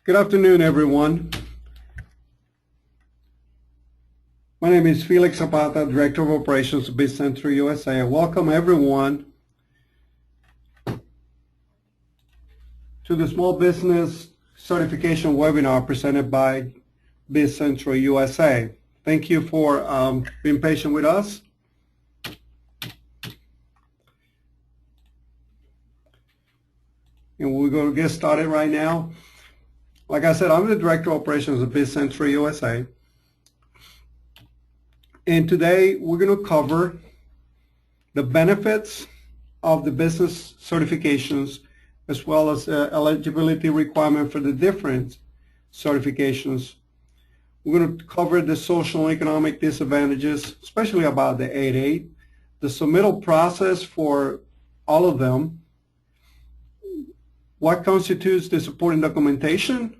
Good afternoon, everyone. My name is Felix Zapata, Director of Operations at BizCentral USA. Welcome everyone to the Small Business Certification webinar presented by BizCentral USA. Thank you for being patient with us. And we're going to get started right now. Like I said, I'm the Director of Operations at BizCentral USA. And today we're going to cover the benefits of the business certifications as well as eligibility requirement for the different certifications. We're going to cover the social and economic disadvantages, especially about the 8.8, the submittal process for all of them, what constitutes the supporting documentation.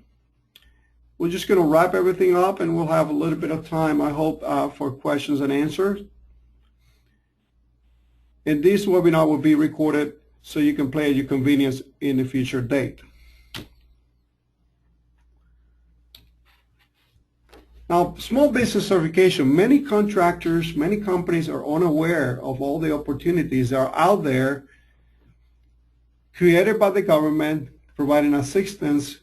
We're just going to wrap everything up and we'll have a little bit of time, I hope, for questions and answers. And this webinar will be recorded so you can play at your convenience in a future date. Now, small business certification, many contractors, many companies are unaware of all the opportunities that are out there created by the government, providing assistance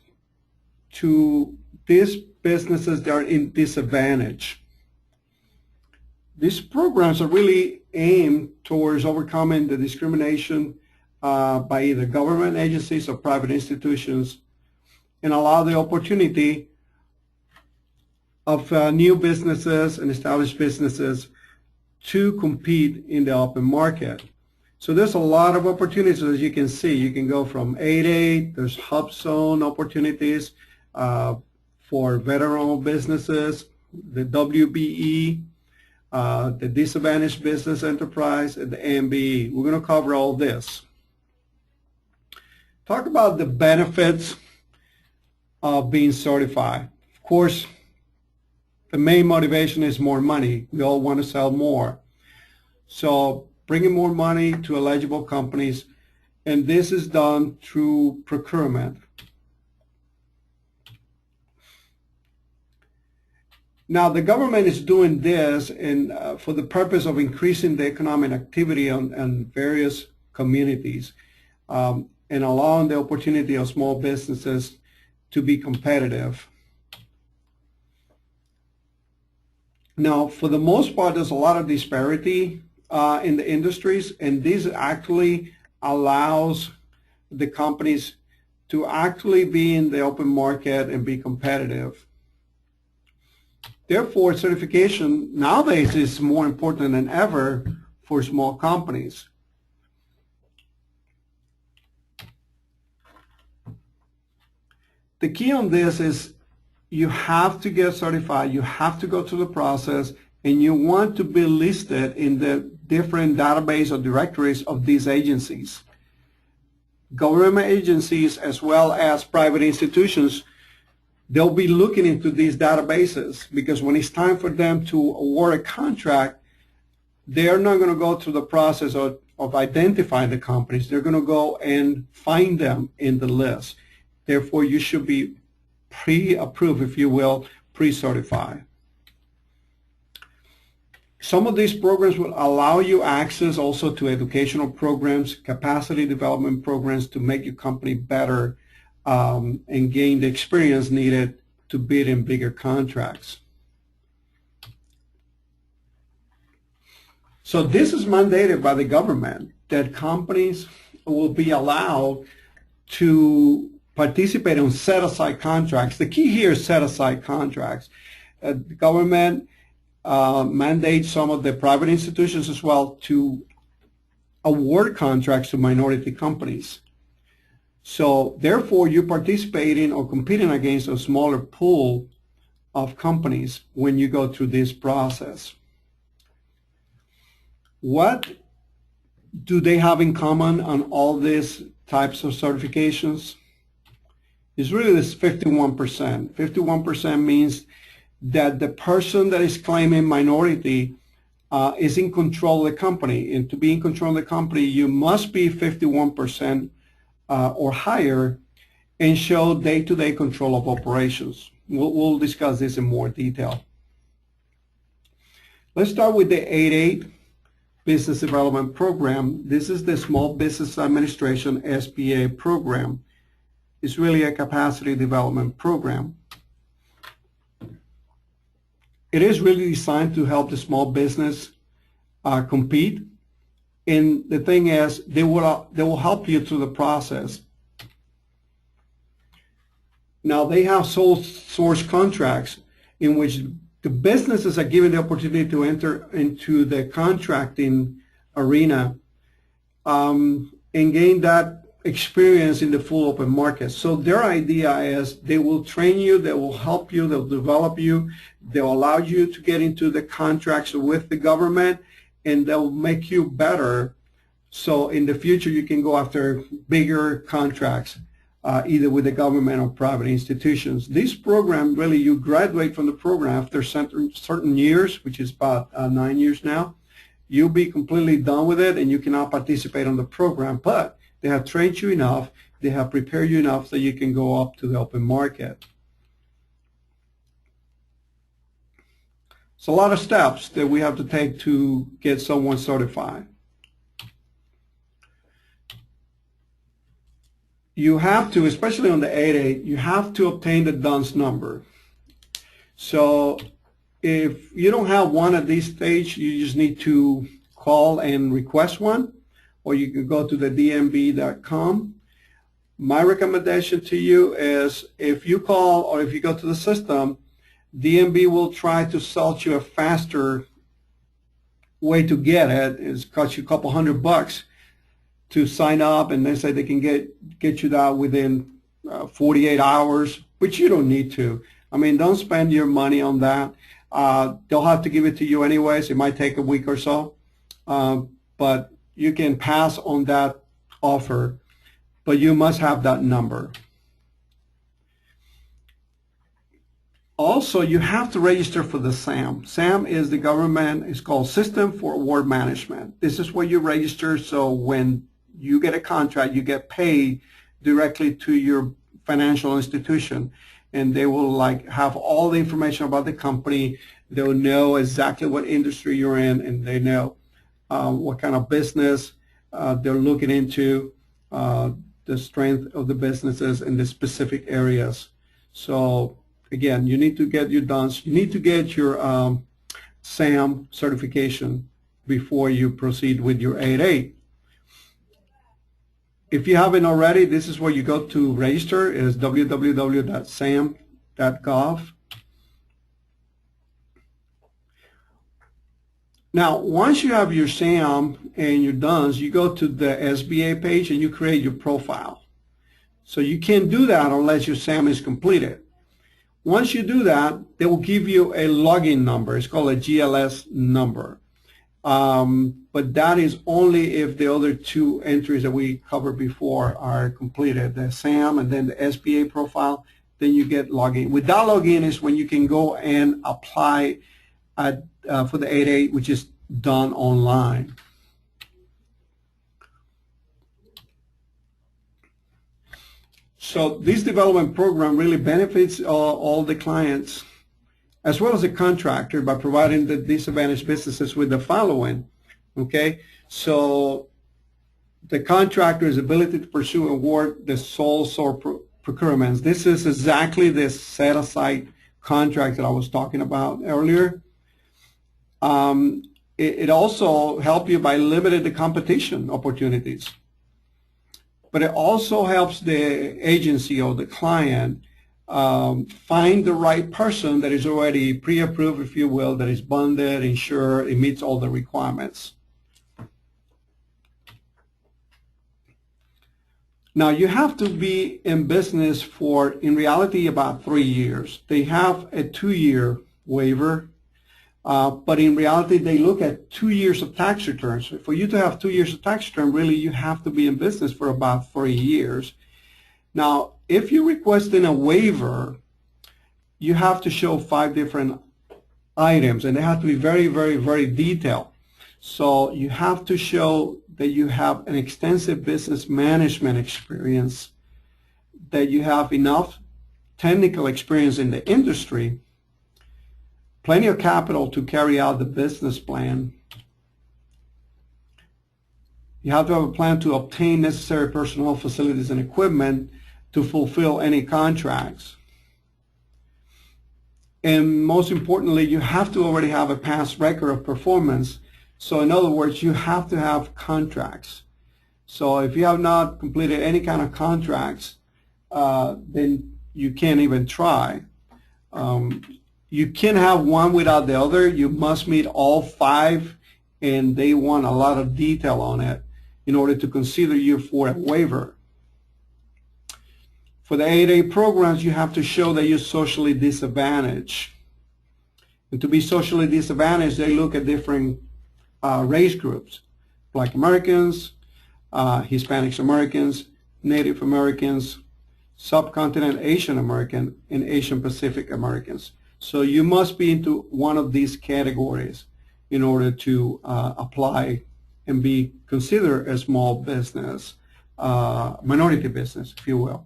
to these businesses that are in disadvantage. These programs are really aimed towards overcoming the discrimination by either government agencies or private institutions and allow the opportunity of new businesses and established businesses to compete in the open market. So there's a lot of opportunities, as you can see. You can go from 8.8, there's HUBZone opportunities for veteran-owned businesses, the WBE, the Disadvantaged Business Enterprise, and the MBE. We're going to cover all this. Talk about the benefits of being certified. Of course, the main motivation is more money. We all want to sell more. So bringing more money to eligible companies, and this is done through procurement. Now, the government is doing this for the purpose of increasing the economic activity on various communities and allowing the opportunity of small businesses to be competitive. Now, for the most part, there's a lot of disparity in the industries, and this actually allows the companies to actually be in the open market and be competitive. Therefore, certification nowadays is more important than ever for small companies. The key on this is you have to get certified, you have to go through the process, and you want to be listed in the different database or directories of these agencies. Government agencies as well as private institutions, they'll be looking into these databases because when it's time for them to award a contract, they're not going to go through the process of identifying the companies. They're going to go and find them in the list. Therefore, you should be pre-approved, if you will, pre-certified. Some of these programs will allow you access also to educational programs, capacity development programs to make your company better and gain the experience needed to bid in bigger contracts. So this is mandated by the government that companies will be allowed to participate in set-aside contracts. The key here is set-aside contracts. The government mandates some of the private institutions as well to award contracts to minority companies. So therefore, you're participating or competing against a smaller pool of companies when you go through this process. What do they have in common on all these types of certifications? It's really this 51%. 51% means that the person that is claiming minority is in control of the company. And to be in control of the company, you must be 51% or higher, and show day-to-day control of operations. We'll discuss this in more detail. Let's start with the 8.8 Business Development Program. This is the Small Business Administration SBA program. It's really a capacity development program. It is really designed to help the small business compete. And the thing is, they will help you through the process. Now, they have sole source contracts in which the businesses are given the opportunity to enter into the contracting arena and gain that experience in the full open market. So their idea is they will train you, they will help you, they'll develop you, they'll allow you to get into the contracts with the government, and they'll make you better. So in the future, you can go after bigger contracts, either with the government or private institutions. This program, really, you graduate from the program after certain years, which is about 9 years now. You'll be completely done with it, and you cannot participate on the program. But they have trained you enough, they have prepared you enough so you can go up to the open market. It's a lot of steps that we have to take to get someone certified. You have to, especially on the 8.8, you have to obtain the DUNS number. So if you don't have one at this stage, you just need to call and request one, or you can go to the dmv.com. My recommendation to you is if you call or if you go to the system, DMV will try to sell you a faster way to get it. It's cost you a couple $100 to sign up, and they say they can get you that within 48 hours, which you don't need to. I mean, don't spend your money on that. They'll have to give it to you anyways. It might take a week or so, but you can pass on that offer, but you must have that number. Also, you have to register for the SAM. SAM is the government, it's called System for Award Management. This is where you register, so when you get a contract, you get paid directly to your financial institution, and they will have all the information about the company. They'll know exactly what industry you're in, and they know what kind of business they're looking into, the strength of the businesses in the specific areas. So again, you need to get your DUNS. You need to get your SAM certification before you proceed with your 8.8. If you haven't already, this is where you go to register. It is www.sam.gov. Now, once you have your SAM and your DUNS, you go to the SBA page and you create your profile. So you can't do that unless your SAM is completed. Once you do that, they will give you a login number. It's called a GLS number. But that is only if the other two entries that we covered before are completed, the SAM and then the SBA profile, then you get login. With that login is when you can go and apply for the 8.8, which is done online. So this development program really benefits all the clients as well as the contractor by providing the disadvantaged businesses with the following. Okay, so the contractor's ability to pursue and award the sole source procurements. This is exactly the set-aside contract that I was talking about earlier. It also helps you by limiting the competition opportunities. But it also helps the agency or the client find the right person that is already pre-approved, if you will, that is bonded, insured, it meets all the requirements. Now, you have to be in business for, in reality, about 3 years. They have a 2-year waiver, but in reality, they look at 2 years of tax returns. For you to have 2 years of tax return, really, you have to be in business for about 3 years. Now, if you're requesting a waiver, you have to show 5 different items, and they have to be very, very, very detailed. So you have to show that you have an extensive business management experience, that you have enough technical experience in the industry, plenty of capital to carry out the business plan. You have to have a plan to obtain necessary personnel, facilities, and equipment to fulfill any contracts. And most importantly, you have to already have a past record of performance. So in other words, you have to have contracts. So if you have not completed any kind of contracts, then you can't even try. You can't have one without the other. You must meet all 5, and they want a lot of detail on it in order to consider you for a waiver. For the 8A programs, you have to show that you're socially disadvantaged. And to be socially disadvantaged, they look at different race groups: Black Americans, Hispanic Americans, Native Americans, Subcontinent Asian American, and Asian Pacific Americans. So you must be into one of these categories in order to apply and be considered a small business, minority business, if you will.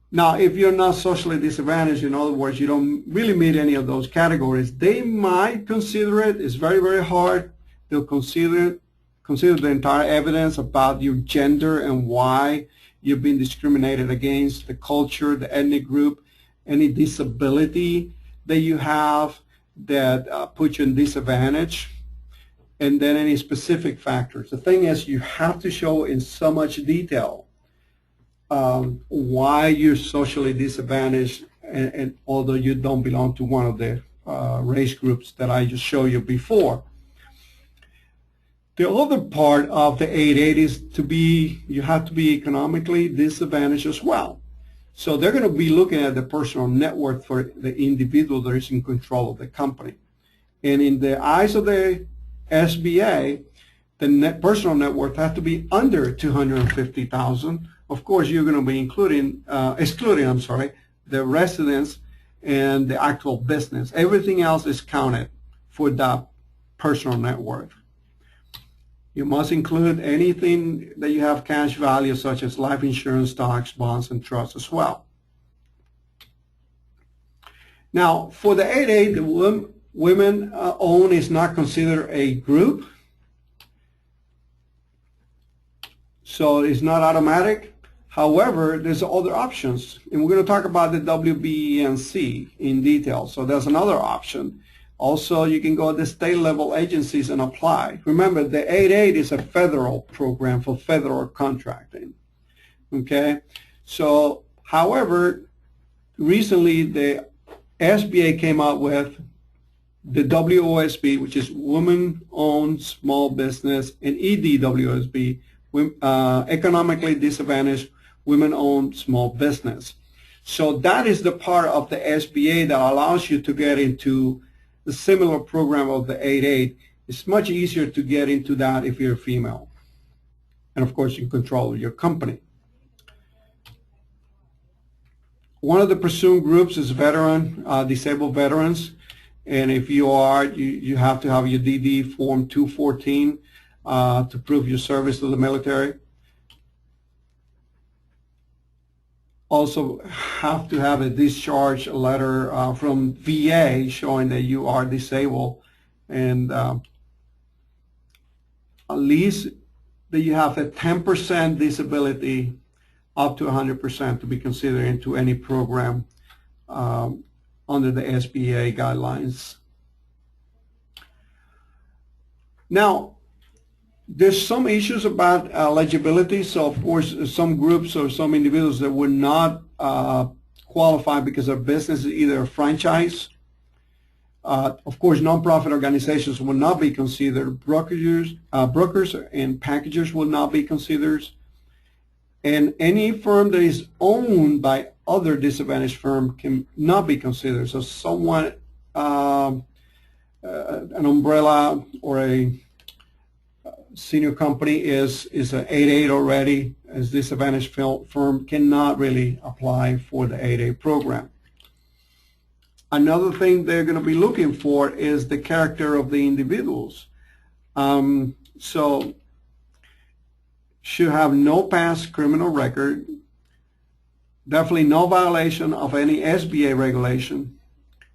Now, if you're not socially disadvantaged, in other words, you don't really meet any of those categories, they might consider it. It's very, very hard. They'll consider the entire evidence about your gender and why you've been discriminated against, the culture, the ethnic group, any disability that you have that puts you in disadvantage, and then any specific factors. The thing is, you have to show in so much detail why you're socially disadvantaged, and although you don't belong to one of the race groups that I just showed you before. The other part of the 8A is you have to be economically disadvantaged as well. So they're going to be looking at the personal net worth for the individual that is in control of the company. And in the eyes of the SBA, the personal net worth has to be under $250,000. Of course, you're going to be excluding the residence and the actual business. Everything else is counted for that personal net worth. You must include anything that you have cash value, such as life insurance, stocks, bonds, and trusts as well. Now, for the 8A, the women owned is not considered a group, so it's not automatic. However, there's other options, and we're going to talk about the WBENC in detail. So there's another option. Also, you can go to the state level agencies and apply. Remember, the 8A is a federal program for federal contracting. Okay? So, however, recently the SBA came out with the WOSB, which is Women-Owned Small Business, and EDWSB, Economically Disadvantaged Women-Owned Small Business. So that is the part of the SBA that allows you to get into the similar program of the 8A. It's much easier to get into that if you're a female. And of course, you control your company. One of the presumed groups is disabled veterans. And if you are, you have to have your DD Form 214 to prove your service to the military. Also have to have a discharge letter from VA showing that you are disabled, and at least that you have a 10% disability up to 100% to be considered into any program under the SBA guidelines. Now, there's some issues about eligibility. So, of course, some groups or some individuals that would not qualify because their business is either a franchise. Of course, nonprofit organizations will not be considered. Brokers and packagers will not be considered. And any firm that is owned by other disadvantaged firm can not be considered. So someone, an umbrella or a senior company is an 8A already, as disadvantaged firm cannot really apply for the 8A program. Another thing they're going to be looking for is the character of the individuals. So should have no past criminal record, Definitely no violation of any SBA regulation,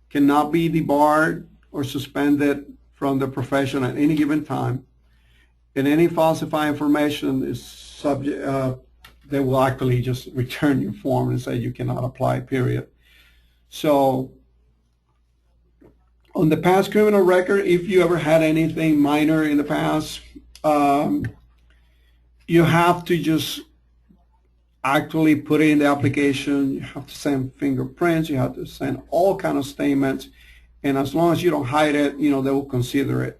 cannot be debarred or suspended from the profession at any given time, and any falsified information is subject, they will actually just return your form and say you cannot apply, period. So on the past criminal record, if you ever had anything minor in the past, you have to just actually put it in the application. You have to send fingerprints, you have to send all kind of statements, and as long as you don't hide it, they will consider it.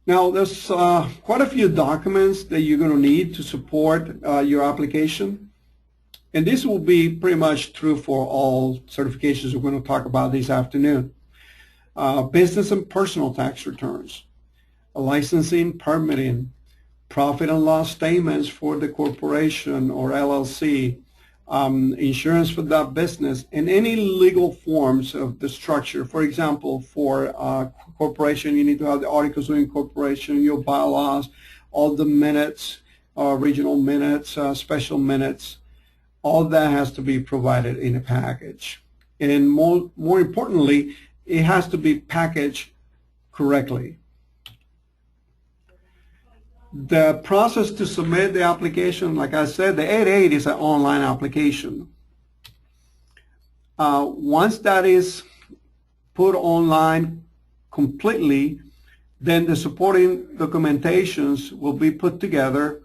Now, there's quite a few documents that you're going to need to support your application. And this will be pretty much true for all certifications we're going to talk about this afternoon. Business and personal tax returns, licensing, permitting, profit and loss statements for the corporation or LLC, insurance for that business, and any legal forms of the structure. For example, for corporation, you need to have the articles of incorporation, your bylaws, all the minutes, regional minutes, special minutes. All that has to be provided in a package. And more importantly, it has to be packaged correctly. The process to submit the application, like I said, the 8.8 is an online application. Once that is put online completely, then the supporting documentations will be put together,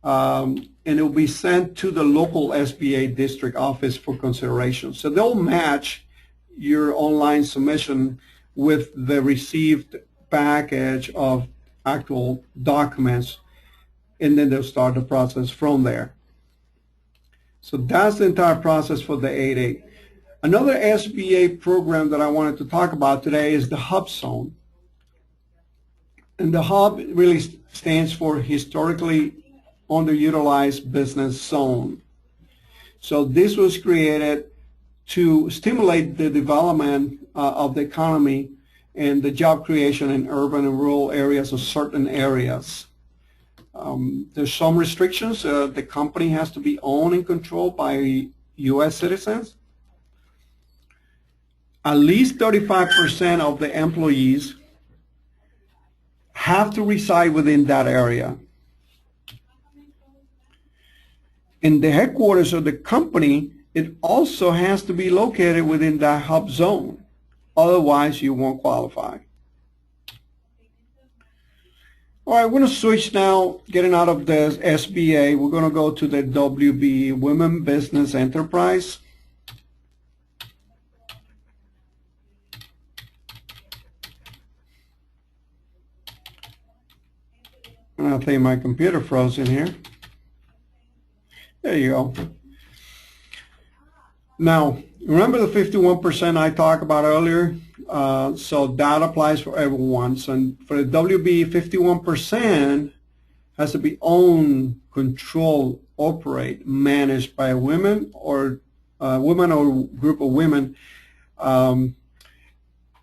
and it will be sent to the local SBA district office for consideration. So they'll match your online submission with the received package of actual documents, and then they'll start the process from there. So that's the entire process for the 8.8. Another SBA program that I wanted to talk about today is the HUBZone. And the HUB really stands for Historically Underutilized Business Zone. So this was created to stimulate the development of the economy and the job creation in urban and rural areas of certain areas. There's some restrictions. The company has to be owned and controlled by U.S. citizens. At least 35% of the employees have to reside within that area. In the headquarters of the company, it also has to be located within that hub zone. Otherwise, you won't qualify. All right, we're going to switch now, getting out of the SBA. We're going to go to the WBE, Women Business Enterprise. And I think my computer froze in here. There you go. Now, remember the 51% I talked about earlier? So that applies for everyone. So for the WB, 51% has to be owned, controlled, operate, managed by a woman or group of women. And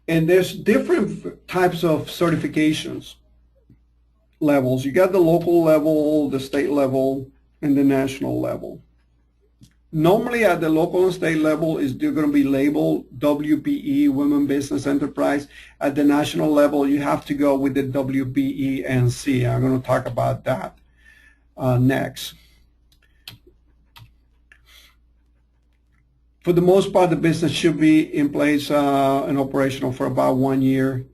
there's different types of certifications levels. You got the local level, the state level, and the national level. Normally at the local and state level, they're going to be labeled WBE, Women Business Enterprise. At the national level, you have to go with the WBENC. I'm going to talk about that next. For the most part, the business should be in place and operational for about 1 year.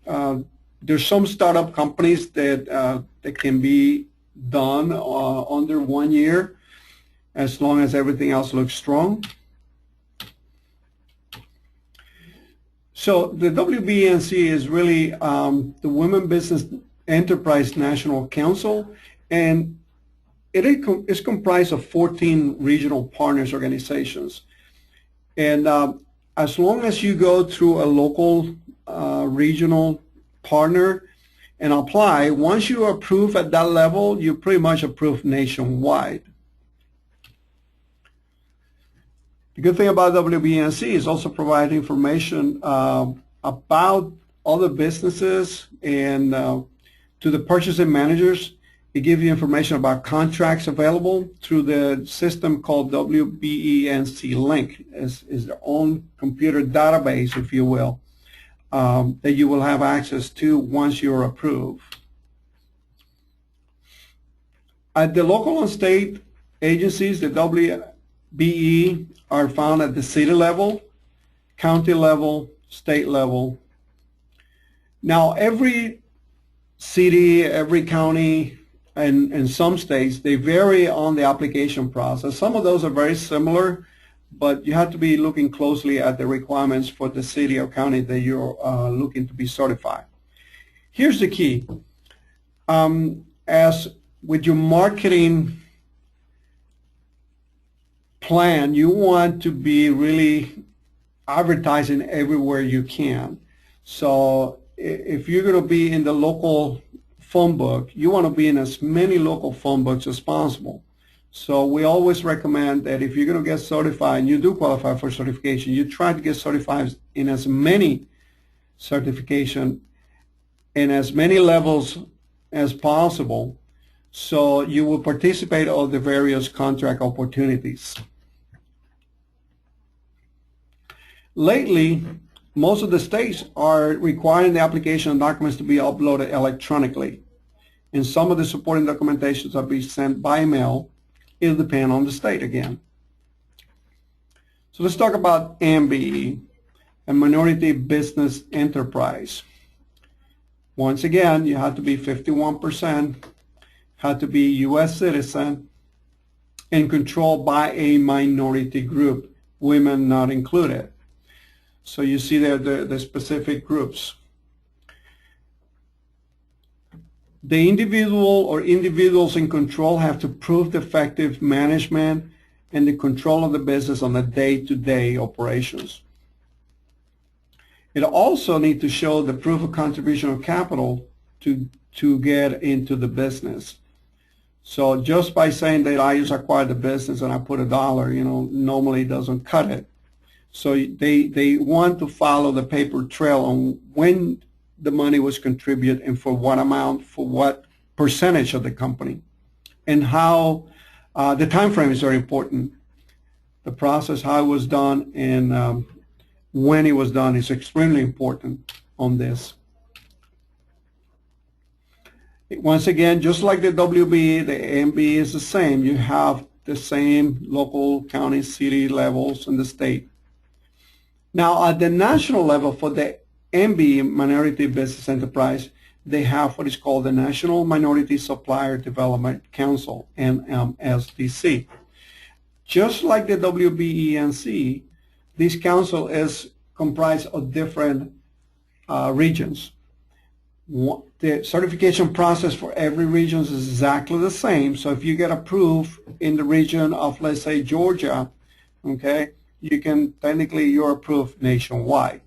There's some startup companies that can be done under 1 year, as long as everything else looks strong. So the WBENC is really the Women Business Enterprise National Council, and it is comprised of 14 regional partners organizations. And as long as you go through a local regional partner and apply, once you are approved at that level, you're pretty much approved nationwide. The good thing about WBENC is also provide information about other businesses and to the purchasing managers It gives you information about contracts available through the system called WBENC Link. Is their own computer database, if you will, that you will have access to once you're approved. At the local and state agencies, the WBE are found at the city level, county level, state level. Now, every city, every county, and some states, they vary on the application process. Some of those are very similar, but you have to be looking closely at the requirements for the city or county that you're looking to be certified. Here's the key. As with your marketing plan, you want to be really advertising everywhere you can. So if you're going to be in the local phone book, you want to be in as many local phone books as possible. So we always recommend that if you're going to get certified and you do qualify for certification, you try to get certified in as many certification in as many levels as possible, so you will participate in the various contract opportunities. Lately, most of the states are requiring the application and documents to be uploaded electronically, and some of the supporting documentations are being sent by mail. It'll depend on the state again. So let's talk about MBE, a minority business enterprise. Once again, you have to be 51%, have to be U.S. citizen, and controlled by a minority group, women not included. So you see there the specific groups. The individual or individuals in control have to prove the effective management and the control of the business on the day-to-day operations. It also needs to show the proof of contribution of capital to get into the business. So just by saying that I just acquired the business and I put $1, normally doesn't cut it. So they want to follow the paper trail on when the money was contributed and for what amount, for what percentage of the company, and how the time frame is very important. The process, how it was done, and when it was done is extremely important on this. Once again, just like the WBE, the MBE is the same. You have the same local, county, city levels in the state. Now, at the national level for the MBE, Minority Business Enterprise, they have what is called the National Minority Supplier Development Council, NMSDC. Just like the WBENC, this council is comprised of different regions. The certification process for every region is exactly the same. So if you get approved in the region of, let's say, Georgia, okay, you can technically, you're approved nationwide.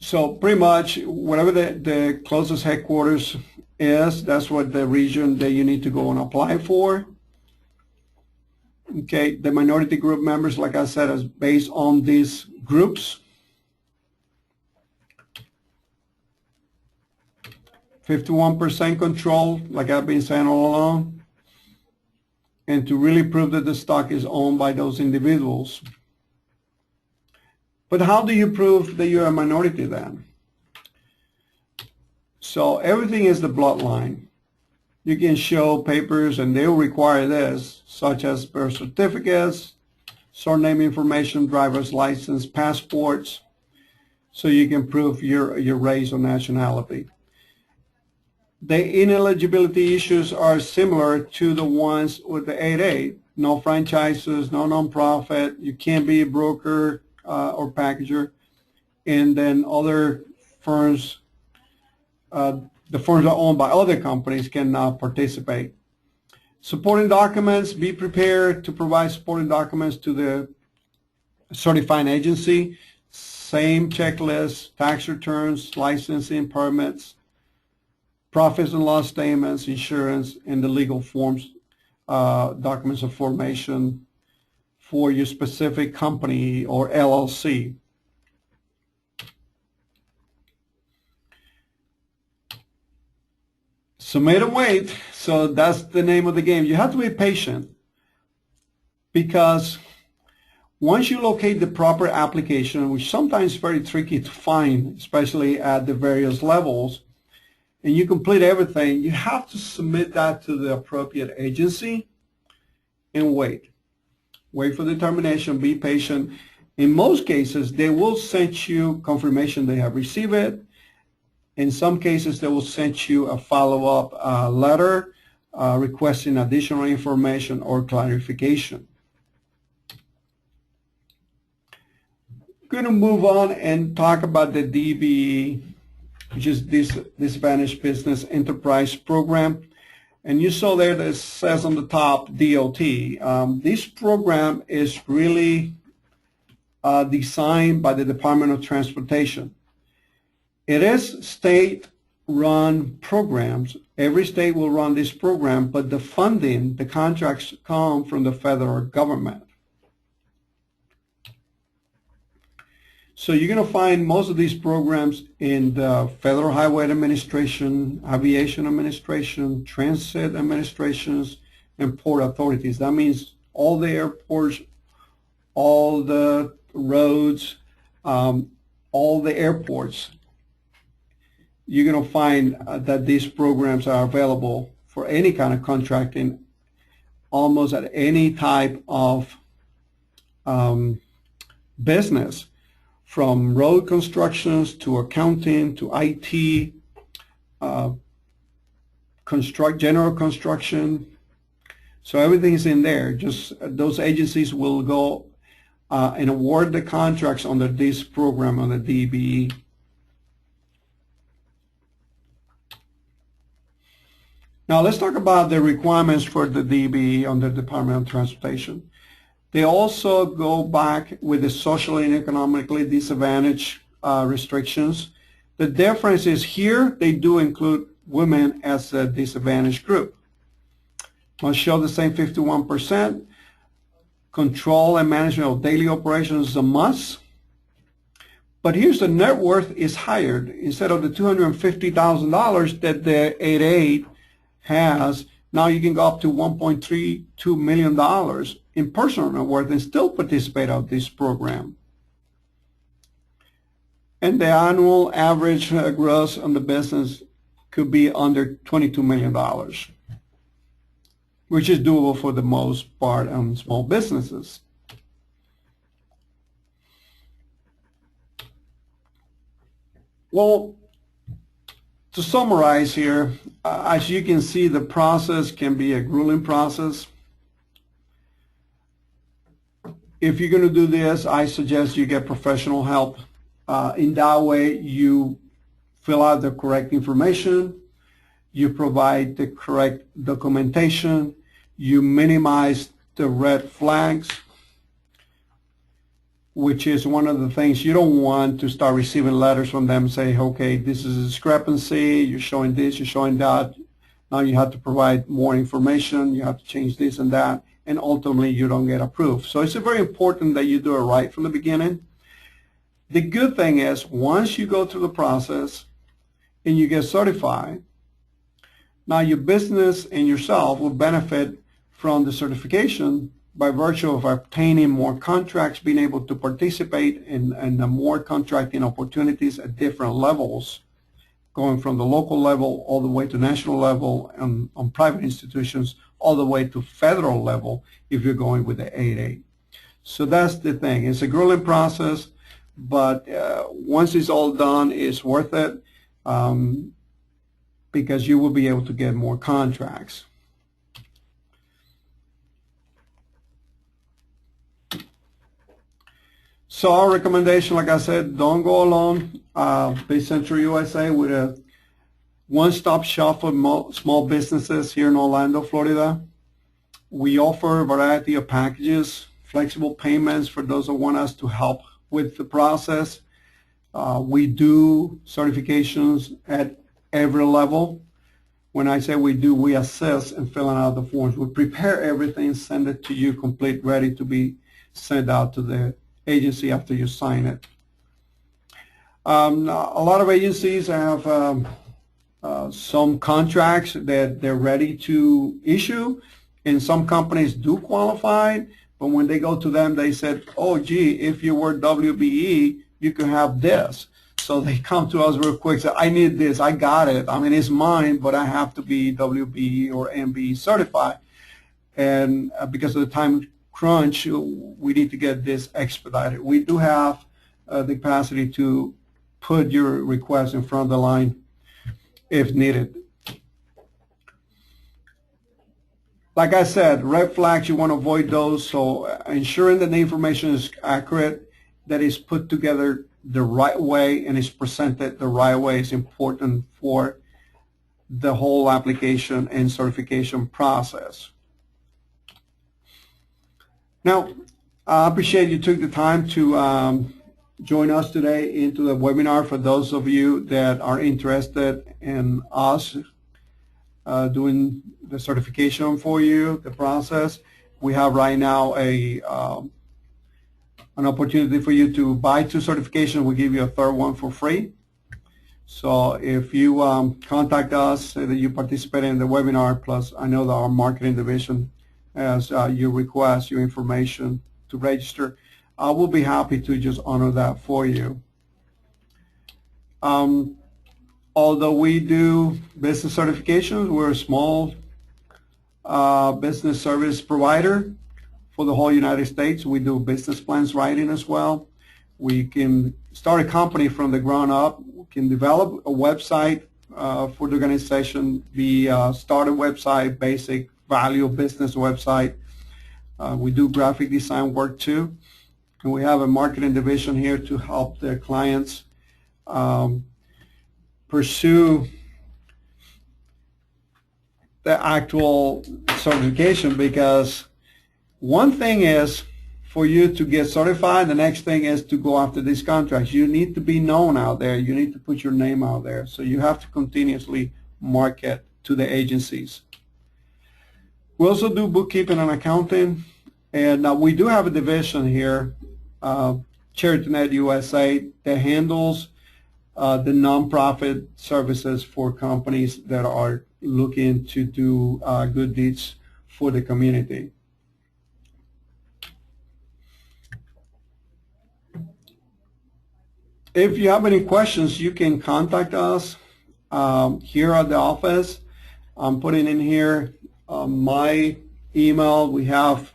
So pretty much whatever the closest headquarters is, that's what the region that you need to go and apply for. Okay, the minority group members, like I said, is based on these groups. 51% control, like I've been saying all along, and to really prove that the stock is owned by those individuals. But how do you prove that you're a minority then? So everything is the bloodline. You can show papers, and they'll require this, such as birth certificates, surname information, driver's license, passports, so you can prove your race or nationality. The ineligibility issues are similar to the ones with the 8A. No franchises, no nonprofit, you can't be a broker or packager, and then other firms, the firms are owned by other companies cannot participate. Supporting documents, be prepared to provide supporting documents to the certifying agency. Same checklist, tax returns, licensing, permits, profits and loss statements, insurance, and the legal forms, documents of formation for your specific company or LLC. Submit and wait. So that's the name of the game. You have to be patient, because once you locate the proper application, which sometimes is very tricky to find, especially at the various levels, and you complete everything, you have to submit that to the appropriate agency and wait. Wait for determination, be patient. In most cases, they will send you confirmation they have received it. In some cases, they will send you a follow-up letter requesting additional information or clarification. I'm going to move on and talk about the DBE, which is Disadvantaged Business Enterprise Program. And you saw there that it says on the top DOT. This program is really designed by the Department of Transportation. It is state-run programs. Every state will run this program, but the funding, the contracts come from the federal government. So you're going to find most of these programs in the Federal Highway Administration, Aviation Administration, Transit Administrations, and Port Authorities. That means all the airports, all the roads, all the airports. You're going to find that these programs are available for any kind of contracting, almost at any type of business, from road constructions to accounting to IT, general construction. So everything is in there. Just those agencies will go and award the contracts under this program, on the DBE. Now let's talk about the requirements for the DBE under the Department of Transportation. They also go back with the socially and economically disadvantaged restrictions. The difference is here they do include women as a disadvantaged group. Must show the same 51%. Control and management of daily operations is a must. But here's the net worth is higher. Instead of the $250,000 that the 8A has, now you can go up to $1.32 million in personal net worth and still participate of this program. And the annual average gross on the business could be under $22 million, which is doable for the most part on small businesses. Well, to summarize here, as you can see, the process can be a grueling process. If you're going to do this, I suggest you get professional help. In that way, you fill out the correct information, you provide the correct documentation, you minimize the red flags, which is one of the things you don't want to start receiving letters from them saying, okay, this is a discrepancy, you're showing this, you're showing that. Now you have to provide more information, you have to change this and that, and ultimately you don't get approved. So it's very important that you do it right from the beginning. The good thing is, once you go through the process and you get certified, now your business and yourself will benefit from the certification by virtue of obtaining more contracts, being able to participate in more contracting opportunities at different levels, going from the local level all the way to national level, and on private institutions all the way to federal level if you're going with the 8A. So that's the thing. It's a grueling process, but once it's all done, it's worth it because you will be able to get more contracts. So our recommendation, like I said, don't go alone. BizCentral USA, with a one-stop shop for small businesses here in Orlando, Florida. We offer a variety of packages, flexible payments for those that want us to help with the process. We do certifications at every level. When I say we do, we assess and fill out the forms. We prepare everything, send it to you complete, ready to be sent out to the agency after you sign it. A lot of agencies have some contracts that they're ready to issue, and some companies do qualify, but when they go to them, they said, oh, gee, if you were WBE, you could have this. So they come to us real quick, say, I need this, I got it. I mean, it's mine, but I have to be WBE or MBE certified. And because of the time crunch, we need to get this expedited. We do have the capacity to put your request in front of the line if needed. Like I said, red flags, you want to avoid those. So ensuring that the information is accurate, that is put together the right way and is presented the right way is important for the whole application and certification process. Now, I appreciate you took the time to join us today into the webinar. For those of you that are interested in us doing the certification for you, the process, we have right now an opportunity for you to buy 2 certifications. We'll give you a third one for free. So if you contact us, say that you participate in the webinar, plus I know that our marketing division has your request, your information to register, I will be happy to just honor that for you. Although we do business certifications, we're a small business service provider for the whole United States. We do business plans writing as well. We can start a company from the ground up. We can develop a website for the organization, be a starter website, basic value business website. We do graphic design work too. And we have a marketing division here to help their clients pursue the actual certification, because one thing is for you to get certified, the next thing is to go after these contracts. You need to be known out there. You need to put your name out there. So you have to continuously market to the agencies. We also do bookkeeping and accounting, and we do have a division here, CharityNet USA, that handles the nonprofit services for companies that are looking to do good deeds for the community. If you have any questions, you can contact us here at the office. I'm putting in here my email. We have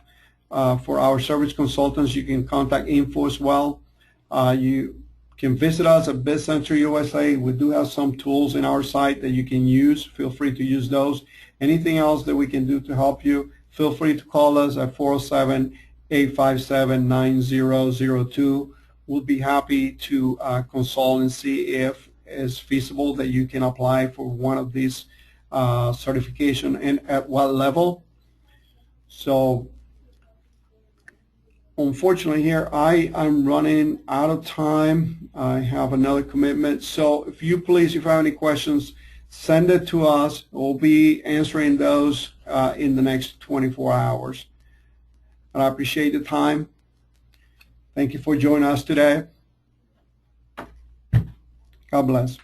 for our service consultants, you can contact info as well. You can visit us at BizCentral USA. We do have some tools in our site that you can use. Feel free to use those. Anything else that we can do to help you, feel free to call us at 407-857-9002. We'll be happy to consult and see if it's feasible that you can apply for one of these certification and at what level. So unfortunately here I am running out of time. I have another commitment. So if you please, if you have any questions, send it to us. We'll be answering those in the next 24 hours. And I appreciate the time. Thank you for joining us today. God bless.